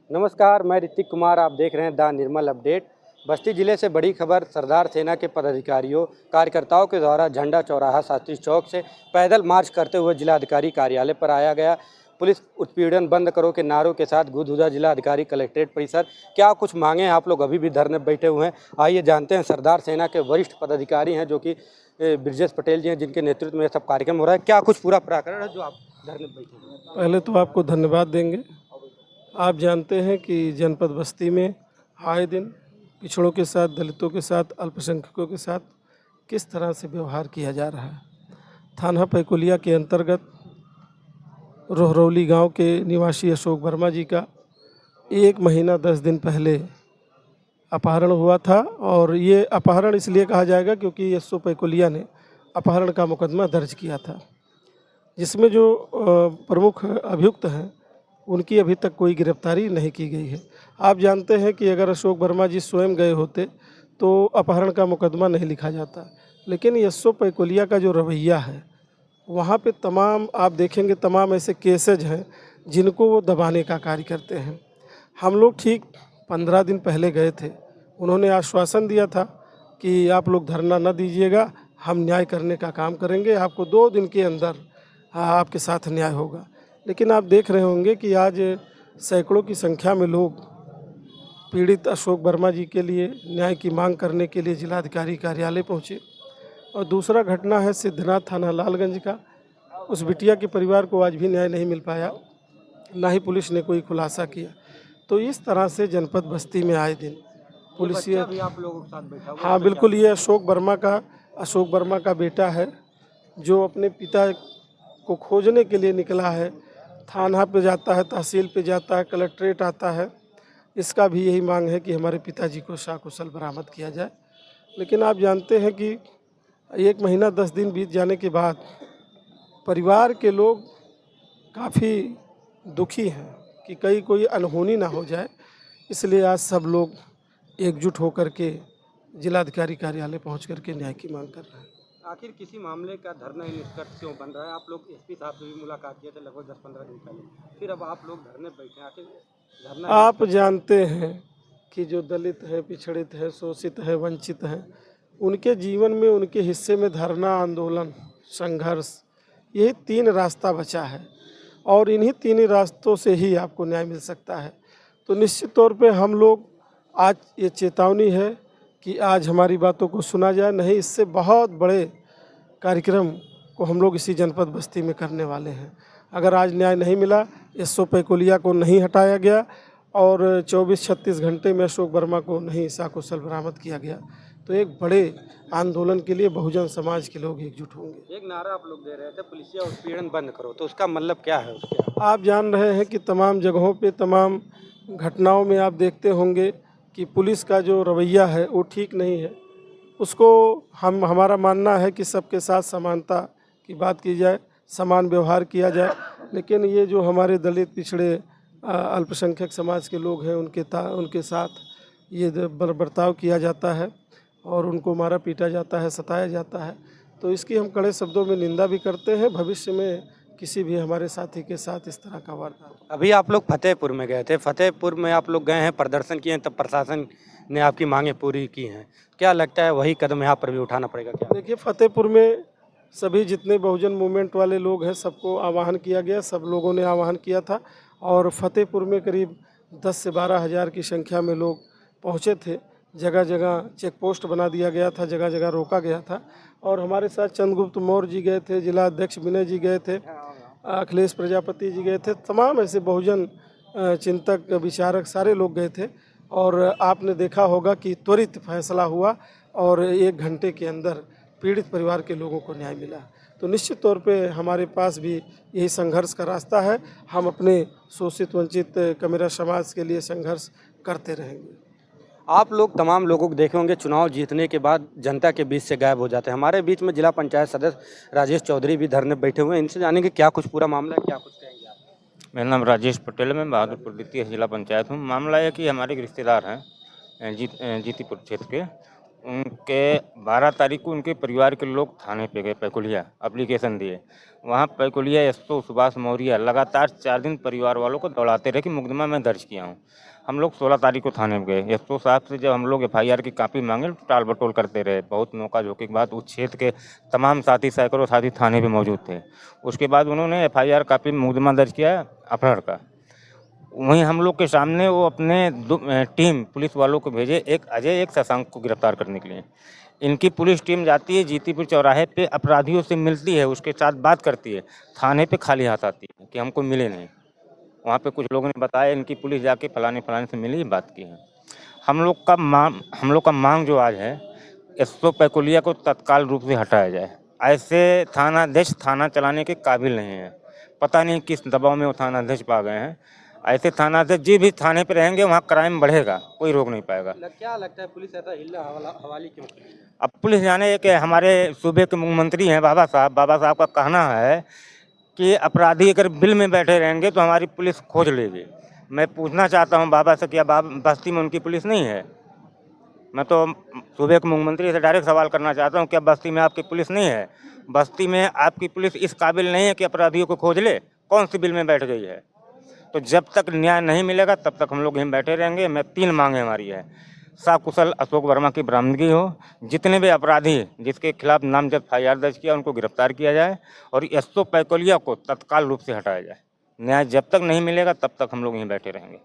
नमस्कार, मैं ऋतिक कुमार। आप देख रहे हैं द निर्मल अपडेट। बस्ती जिले से बड़ी खबर। सरदार सेना के पदाधिकारियों कार्यकर्ताओं के द्वारा झंडा चौराहा शास्त्री चौक से पैदल मार्च करते हुए जिलाधिकारी कार्यालय पर आया गया। पुलिस उत्पीड़न बंद करो के नारों के साथ गुदगुदा जिलाधिकारी कलेक्ट्रेट परिसर। क्या कुछ मांगे हैं? आप लोग अभी भी धरने बैठे हुए हैं। आइए जानते हैं। सरदार सेना के वरिष्ठ पदाधिकारी हैं जो कि ब्रजेश पटेल जी हैं, जिनके नेतृत्व में यह सब कार्यक्रम हो रहा है। क्या कुछ पूरा प्रकरण है जो आप धरने बैठे हैं? पहले तो आपको धन्यवाद देंगे। आप जानते हैं कि जनपद बस्ती में आए दिन पिछड़ों के साथ, दलितों के साथ, अल्पसंख्यकों के साथ किस तरह से व्यवहार किया जा रहा है। थाना पैकुलिया के अंतर्गत रोहरौली गांव के निवासी अशोक वर्मा जी का 1 महीना 10 दिन पहले अपहरण हुआ था। और ये अपहरण इसलिए कहा जाएगा क्योंकि एसओ पैकुलिया ने अपहरण का मुकदमा दर्ज किया था, जिसमें जो प्रमुख अभियुक्त हैं उनकी अभी तक कोई गिरफ्तारी नहीं की गई है। आप जानते हैं कि अगर अशोक वर्मा जी स्वयं गए होते तो अपहरण का मुकदमा नहीं लिखा जाता, लेकिन एसओ पैकुलिया का जो रवैया है वहाँ पे तमाम आप देखेंगे तमाम ऐसे केसेज हैं जिनको वो दबाने का कार्य करते हैं। हम लोग ठीक 15 दिन पहले गए थे। उन्होंने आश्वासन दिया था कि आप लोग धरना न दीजिएगा, हम न्याय करने का काम करेंगे, आपको 2 दिन के अंदर आपके साथ न्याय होगा। लेकिन आप देख रहे होंगे कि आज सैकड़ों की संख्या में लोग पीड़ित अशोक वर्मा जी के लिए न्याय की मांग करने के लिए जिलाधिकारी कार्यालय पहुँचे। और दूसरा घटना है सिद्धनाथ थाना लालगंज का। उस बिटिया के परिवार को आज भी न्याय नहीं मिल पाया, ना ही पुलिस ने कोई खुलासा किया। तो इस तरह से जनपद बस्ती में आए दिन पुलिस ये भी आप लोगों के साथ बैठा हुआ है? हाँ बिल्कुल, ये अशोक वर्मा का बेटा है जो अपने पिता को खोजने के लिए निकला है। थाना पे जाता है, तहसील पे जाता है, कलेक्ट्रेट आता है। इसका भी यही मांग है कि हमारे पिताजी को सकुशल बरामद किया जाए। लेकिन आप जानते हैं कि 1 महीना 10 दिन बीत जाने के बाद परिवार के लोग काफ़ी दुखी हैं कि कहीं कोई अनहोनी ना हो जाए, इसलिए आज सब लोग एकजुट होकर के जिलाधिकारी कार्यालय पहुंच करके न्याय की मांग कर रहे हैं। आखिर किसी मामले का धरना निष्कर्ष क्यों बन रहा है? आप लोग एसपी साहब से भी मुलाकात किए थे लगभग 10-15 दिन पहले, फिर अब आप लोग धरने बैठे हैं। आखिर धरना आप जानते हैं कि जो दलित है, पिछड़ित है, शोषित है, वंचित हैं, उनके जीवन में, उनके हिस्से में धरना, आंदोलन, संघर्ष, यही 3 रास्ता बचा है और इन्हीं 3 रास्तों से ही आपको न्याय मिल सकता है। तो निश्चित तौर पे हम लोग आज ये चेतावनी है कि आज हमारी बातों को सुना जाए, नहीं इससे बहुत बड़े कार्यक्रम को हम लोग इसी जनपद बस्ती में करने वाले हैं। अगर आज न्याय नहीं मिला, एसओ पैकुलिया को नहीं हटाया गया और 24-36 घंटे में अशोक वर्मा को नहीं सकुशल बरामद किया गया, तो एक बड़े आंदोलन के लिए बहुजन समाज के लोग एकजुट होंगे। एक नारा आप लोग दे रहे थे, पुलिसिया उत्पीड़न बंद करो, तो उसका मतलब क्या है? उसके आप जान रहे हैं कि तमाम जगहों पे, तमाम घटनाओं में आप देखते होंगे कि पुलिस का जो रवैया है वो ठीक नहीं है। उसको हमारा मानना है कि सबके साथ समानता की बात की जाए, समान व्यवहार किया जाए। लेकिन ये जो हमारे दलित, पिछड़े, अल्पसंख्यक समाज के लोग हैं उनके साथ ये बर्ताव किया जाता है और उनको मारा पीटा जाता है, सताया जाता है। तो इसकी हम कड़े शब्दों में निंदा भी करते हैं। भविष्य में किसी भी हमारे साथी के साथ इस तरह का वारदात। अभी आप लोग फतेहपुर में गए थे। फतेहपुर में आप लोग गए हैं, प्रदर्शन किए हैं, तब प्रशासन ने आपकी मांगें पूरी की हैं। क्या लगता है वही कदम यहाँ पर भी उठाना पड़ेगा क्या? देखिए, फतेहपुर में सभी जितने बहुजन मूवमेंट वाले लोग हैं सबको आह्वान किया गया, सब लोगों ने आह्वान किया था और फतेहपुर में करीब 10 से 12 हज़ार की संख्या में लोग पहुँचे थे। जगह जगह चेक पोस्ट बना दिया गया था, जगह जगह रोका गया था। और हमारे साथ चंद्रगुप्त मौर्य जी गए थे, जिला अध्यक्ष विनय जी गए थे, अखिलेश प्रजापति जी गए थे, तमाम ऐसे बहुजन चिंतक, विचारक सारे लोग गए थे। और आपने देखा होगा कि त्वरित फैसला हुआ और 1 घंटे के अंदर पीड़ित परिवार के लोगों को न्याय मिला। तो निश्चित तौर पे हमारे पास भी यही संघर्ष का रास्ता है। हम अपने शोषित, वंचित, कमेरा समाज के लिए संघर्ष करते रहेंगे। आप लोग तमाम लोगों को देखे होंगे, चुनाव जीतने के बाद जनता के बीच से गायब हो जाते हैं। हमारे बीच में जिला पंचायत सदस्य राजेश चौधरी भी धरने बैठे हुए हैं। इनसे जानेंगे क्या कुछ पूरा मामला है, क्या कुछ कहेंगे आप? मेरा नाम राजेश पटेल है, मैं बहादुरपुर द्वितीय जिला पंचायत हूँ। मामला है कि हमारे एक रिश्तेदार हैं जीतीपुर क्षेत्र के, उनके 12 तारीख को उनके परिवार के लोग थाने पे गए, पैकुलिया एप्लीकेशन दिए। वहाँ पैकुलिया एसपी सुभाष मौर्य लगातार 4 दिन परिवार वालों को दौड़ाते रहे कि मुकदमा मैं दर्ज किया हूँ। हम लोग 16 तारीख को थाने में गए। एसपी साहब से जब हम लोग एफआईआर की कॉपी मांगे तो टाल बटोल करते रहे। बहुत नोका झोंकी के बाद उस क्षेत्र के तमाम साथी, सैकड़ों साथी थाने पे मौजूद थे। उसके बाद उन्होंने एफआईआर कॉपी में मुकदमा दर्ज किया अपहरण का। वहीं हम लोग के सामने वो अपने टीम पुलिस वालों को भेजे, एक अजय एक शशांक को गिरफ्तार करने के लिए। इनकी पुलिस टीम जाती है जीतीपुर चौराहे पे, अपराधियों से मिलती है, उसके साथ बात करती है, थाने पे खाली हाथ आती है कि हमको मिले नहीं। वहाँ पे कुछ लोगों ने बताया इनकी पुलिस जाके फलाने फलाने से मिली, बात की है। हम लोग का मांग जो आज है, एसपी पैकुलिया को तत्काल रूप से हटाया जाए। ऐसे थानाध्यक्ष थाना चलाने के काबिल नहीं है। पता नहीं किस दबाव में वो थानाध्यक्ष पा गए हैं। ऐसे थानाध्यक्ष जी भी थाने पे रहेंगे, वहाँ क्राइम बढ़ेगा, कोई रोक नहीं पाएगा। क्या लगता है पुलिस ऐसा हिल्ला हवाली क्यों? अब पुलिस जाने कि हमारे सूबे के मुख्यमंत्री हैं बाबा साहब का कहना है कि अपराधी अगर बिल में बैठे रहेंगे तो हमारी पुलिस खोज लेगी। मैं पूछना चाहता हूँ बाबा से, क्या बस्ती में उनकी पुलिस नहीं है? मैं तो सूबे के मुख्यमंत्री से डायरेक्ट सवाल करना चाहता हूँ, क्या बस्ती में आपकी पुलिस नहीं है? बस्ती में आपकी पुलिस इस काबिल नहीं है कि अपराधियों को खोज ले? कौन सी बिल में बैठ गई है? तो जब तक न्याय नहीं मिलेगा तब तक हम लोग यहीं बैठे रहेंगे। मैं 3 मांगे हमारी है। सकुशल अशोक वर्मा की बरामदगी हो, जितने भी अपराधी जिसके खिलाफ नामजद एफआईआर दर्ज किया उनको गिरफ्तार किया जाए और एसपी पैकुलिया को तत्काल रूप से हटाया जाए। न्याय जब तक नहीं मिलेगा तब तक हम लोग यहीं बैठे रहेंगे।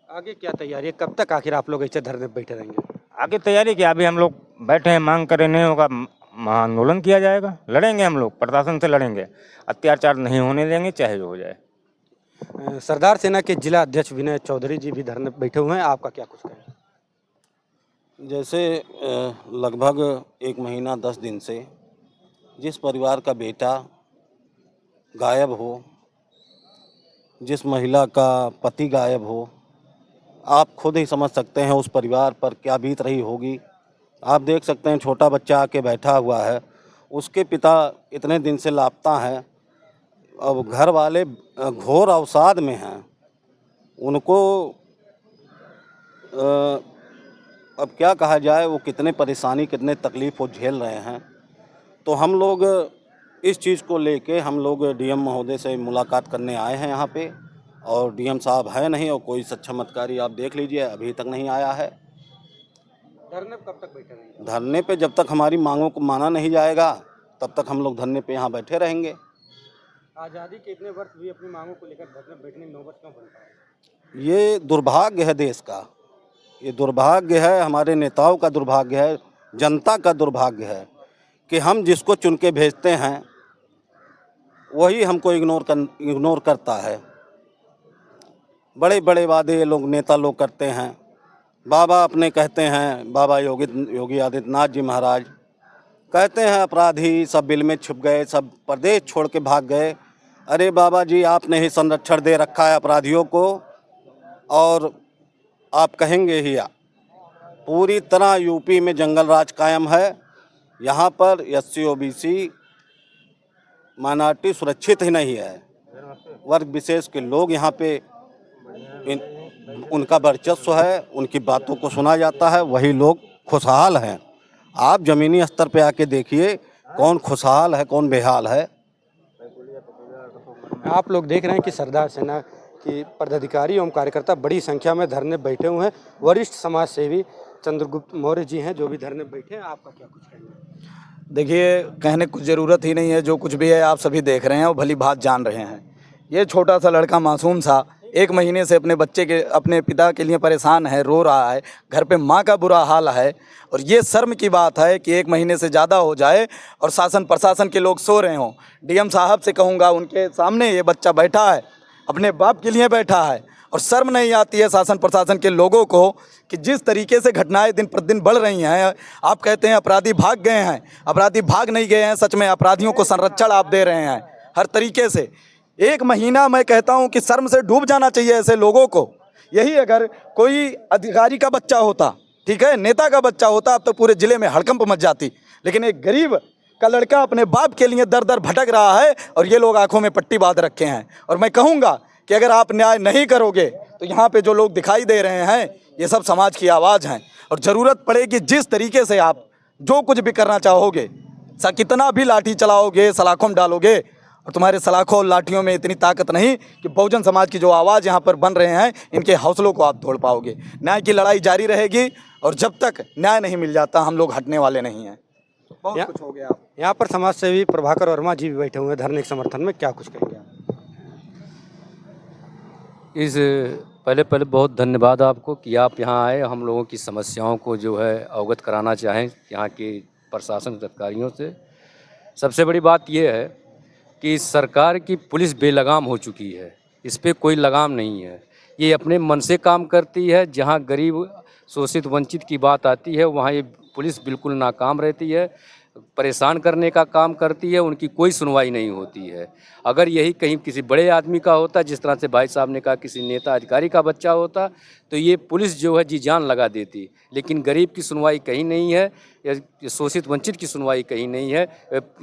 आगे क्या तैयारी है? कब तक आखिर आप लोग ऐसे धरने पे बैठे रहेंगे? आगे तैयारी क्या, अभी हम लोग बैठे हैं, मांग करें, नहीं होगा महाआंदोलन किया जाएगा। लड़ेंगे हम लोग, प्रशासन से लड़ेंगे, अत्याचार नहीं होने देंगे चाहे जो हो जाए। सरदार सेना के जिला अध्यक्ष विनय चौधरी जी भी धरने पे बैठे हुए हैं, आपका क्या कुछ कहना है? जैसे लगभग 1 महीना 10 दिन से जिस परिवार का बेटा गायब हो, जिस महिला का पति गायब हो, आप खुद ही समझ सकते हैं उस परिवार पर क्या बीत रही होगी। आप देख सकते हैं छोटा बच्चा आके बैठा हुआ है, उसके पिता इतने दिन से लापता हैं। अब घर वाले घोर अवसाद में हैं। उनको अब क्या कहा जाए, वो कितने परेशानी कितने तकलीफ़ वो झेल रहे हैं। तो हम लोग इस चीज़ को लेके हम लोग डीएम महोदय से मुलाकात करने आए हैं यहाँ पे, और डीएम साहब है नहीं, और कोई सक्षम अधिकारी आप देख लीजिए अभी तक नहीं आया है। धरने पे कब तक बैठे रहेंगे? धरने पे जब तक हमारी मांगों को माना नहीं जाएगा तब तक हम लोग धरने पे यहाँ बैठे रहेंगे। आज़ादी के इतने वर्ष भी अपनी मांगों को लेकर धरने पे बैठने की नौबत क्यों बन पाई? ये दुर्भाग्य है देश का, ये दुर्भाग्य है, हमारे नेताओं का दुर्भाग्य है, जनता का दुर्भाग्य है कि हम जिसको चुन के भेजते हैं वही हमको इग्नोर करता है। बड़े बड़े वादे ये लोग नेता लोग करते हैं। बाबा अपने कहते हैं, बाबा योगी आदित्यनाथ जी महाराज कहते हैं अपराधी सब बिल में छुप गए, सब प्रदेश छोड़ के भाग गए। अरे बाबा जी, आपने ही संरक्षण दे रखा है अपराधियों को, और आप कहेंगे ही पूरी तरह यूपी में जंगल राज कायम है। यहाँ पर एससी ओबीसी माइनॉरिटी सुरक्षित ही नहीं है। वर्ग विशेष के लोग यहाँ पे उनका वर्चस्व है, उनकी बातों को सुना जाता है, वही लोग खुशहाल हैं। आप ज़मीनी स्तर पे आके देखिए कौन खुशहाल है कौन बेहाल है। आप लोग देख रहे हैं कि सरदार सेना की पदाधिकारी एवं कार्यकर्ता बड़ी संख्या में धरने बैठे हुए हैं। वरिष्ठ समाज सेवी चंद्रगुप्त मौर्य जी हैं जो भी धरने बैठे हैं, आपका क्या कुछ कहना है? देखिए, कहने की ज़रूरत ही नहीं है, जो कुछ भी है आप सभी देख रहे हैं और भली भांति जान रहे हैं। ये छोटा सा लड़का मासूम सा 1 महीने से अपने पिता के लिए परेशान है, रो रहा है। घर पे माँ का बुरा हाल है, और ये शर्म की बात है कि 1 महीने से ज़्यादा हो जाए और शासन प्रशासन के लोग सो रहे हों। डीएम साहब से कहूँगा, उनके सामने ये बच्चा बैठा है, अपने बाप के लिए बैठा है, और शर्म नहीं आती है शासन प्रशासन के लोगों को कि जिस तरीके से घटनाएं दिन प्रतिदिन बढ़ रही हैं। आप कहते हैं अपराधी भाग गए हैं, अपराधी भाग नहीं गए हैं। सच में अपराधियों को संरक्षण आप दे रहे हैं हर तरीके से। 1 महीना मैं कहता हूं कि शर्म से डूब जाना चाहिए ऐसे लोगों को। यही अगर कोई अधिकारी का बच्चा होता, ठीक है, नेता का बच्चा होता, अब तो पूरे ज़िले में हड़कंप मच जाती। लेकिन एक गरीब का लड़का अपने बाप के लिए दर दर भटक रहा है, और ये लोग आंखों में पट्टी बांध रखे हैं। और मैं कहूँगा कि अगर आप न्याय नहीं करोगे तो यहाँ पे जो लोग दिखाई दे रहे हैं ये सब समाज की आवाज़ हैं। और ज़रूरत पड़ेगी जिस तरीके से आप जो कुछ भी करना चाहोगे, कितना भी लाठी चलाओगे, सलाखों में डालोगे, और तुम्हारे सलाखों और लाठियों में इतनी ताकत नहीं कि बहुजन समाज की जो आवाज़ यहाँ पर बन रहे हैं इनके हौसलों को आप तोड़ पाओगे। न्याय की लड़ाई जारी रहेगी और जब तक न्याय नहीं मिल जाता हम लोग हटने वाले नहीं हैं। बहुत कुछ हो गया। यहाँ पर समाज सेवी प्रभाकर वर्मा जी भी बैठे हुए हैं धरने के समर्थन में, क्या कुछ कहेंगे आप? पहले बहुत धन्यवाद आपको कि आप यहाँ आए, हम लोगों की समस्याओं को जो है अवगत कराना चाहें यहाँ के प्रशासन अधिकारियों से। सबसे बड़ी बात यह है कि सरकार की पुलिस बेलगाम हो चुकी है, इस पर कोई लगाम नहीं है। ये अपने मन से काम करती है, जहाँ गरीब शोषित वंचित की बात आती है वहाँ ये पुलिस बिल्कुल नाकाम रहती है, परेशान करने का काम करती है, उनकी कोई सुनवाई नहीं होती है। अगर यही कहीं किसी बड़े आदमी का होता, जिस तरह से भाई साहब ने कहा किसी नेता अधिकारी का बच्चा होता, तो ये पुलिस जो है जी जान लगा देती, लेकिन गरीब की सुनवाई कहीं नहीं है, या शोषित वंचित की सुनवाई कहीं नहीं है।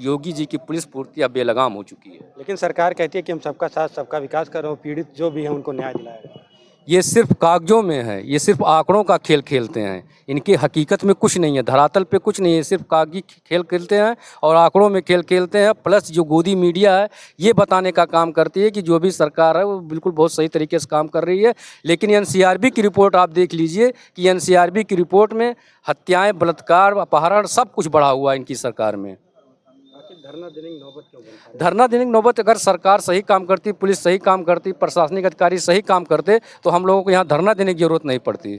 योगी जी की पुलिस पूर्तियाँ बेलगाम हो चुकी है। लेकिन सरकार कहती है कि हम सबका साथ सबका विकास कर रहे हो, पीड़ित जो भी हैं उनको न्याय दिलाया। ये सिर्फ कागजों में है, ये सिर्फ आंकड़ों का खेल खेलते हैं, इनकी हकीकत में कुछ नहीं है, धरातल पे कुछ नहीं है, सिर्फ कागजी खेल खेलते हैं और आंकड़ों में खेल खेलते हैं। प्लस जो गोदी मीडिया है ये बताने का काम करती है कि जो भी सरकार है वो बिल्कुल बहुत सही तरीके से काम कर रही है। लेकिन एनसीआरबी की रिपोर्ट आप देख लीजिए कि एनसीआरबी की रिपोर्ट में हत्याएँ, बलात्कार, अपहरण सब कुछ बढ़ा हुआ है इनकी सरकार में। धरना देने की नौबत क्यों बनता है? धरना देने की नौबत, अगर सरकार सही काम करती, पुलिस सही काम करती, प्रशासनिक अधिकारी सही काम करते तो हम लोगों को यहाँ धरना देने की ज़रूरत नहीं पड़ती।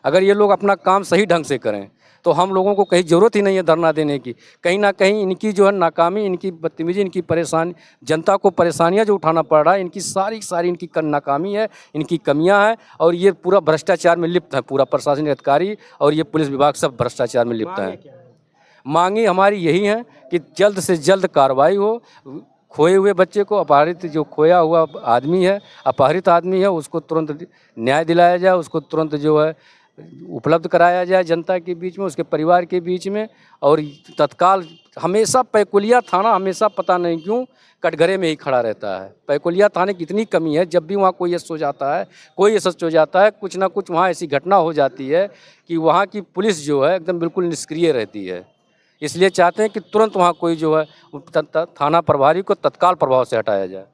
अगर ये लोग अपना काम सही ढंग से करें तो हम लोगों को कहीं ज़रूरत ही नहीं है धरना देने की। कहीं ना कहीं इनकी जो है नाकामी, इनकी बदतमीजी, इनकी परेशानी, जनता को परेशानियाँ जो उठाना पड़ रहा है, इनकी सारी इनकी नाकामी है, इनकी कमियाँ हैं, और ये पूरा भ्रष्टाचार में लिप्त है। पूरा प्रशासनिक अधिकारी और ये पुलिस विभाग सब भ्रष्टाचार में लिप्त हैं। मांगी हमारी यही है कि जल्द से जल्द कार्रवाई हो, खोए हुए बच्चे को, अपहरित जो खोया हुआ आदमी है, अपहरित आदमी है, उसको तुरंत न्याय दिलाया जाए, उसको तुरंत जो है उपलब्ध कराया जाए जनता के बीच में, उसके परिवार के बीच में। और तत्काल हमेशा पैकुलिया थाना हमेशा पता नहीं क्यों कटघरे में ही खड़ा रहता है। पैकुलिया थाने की इतनी कमी है, जब भी वहाँ कोई एस हो जाता है, कोई एस हो जाता है, कुछ ना कुछ वहाँ ऐसी घटना हो जाती है कि वहाँ की पुलिस जो है एकदम बिल्कुल निष्क्रिय रहती है। इसलिए चाहते हैं कि तुरंत वहाँ कोई जो है थाना प्रभारी को तत्काल प्रभाव से हटाया जाए।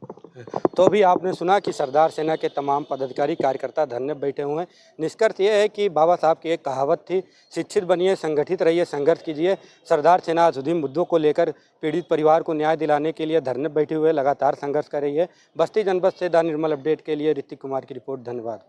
तो अभी आपने सुना कि सरदार सेना के तमाम पदाधिकारी कार्यकर्ता धरने पर बैठे हुए हैं। निष्कर्ष ये है कि बाबा साहब की एक कहावत थी, शिक्षित बनिए, संगठित रहिए, संघर्ष कीजिए। सरदार सेना आज़ादी मुद्दों को लेकर पीड़ित परिवार को न्याय दिलाने के लिए धरने बैठे हुए लगातार संघर्ष कर रही है। बस्ती जनपद से द निर्मल अपडेट के लिए ऋतिक कुमार की रिपोर्ट। धन्यवाद।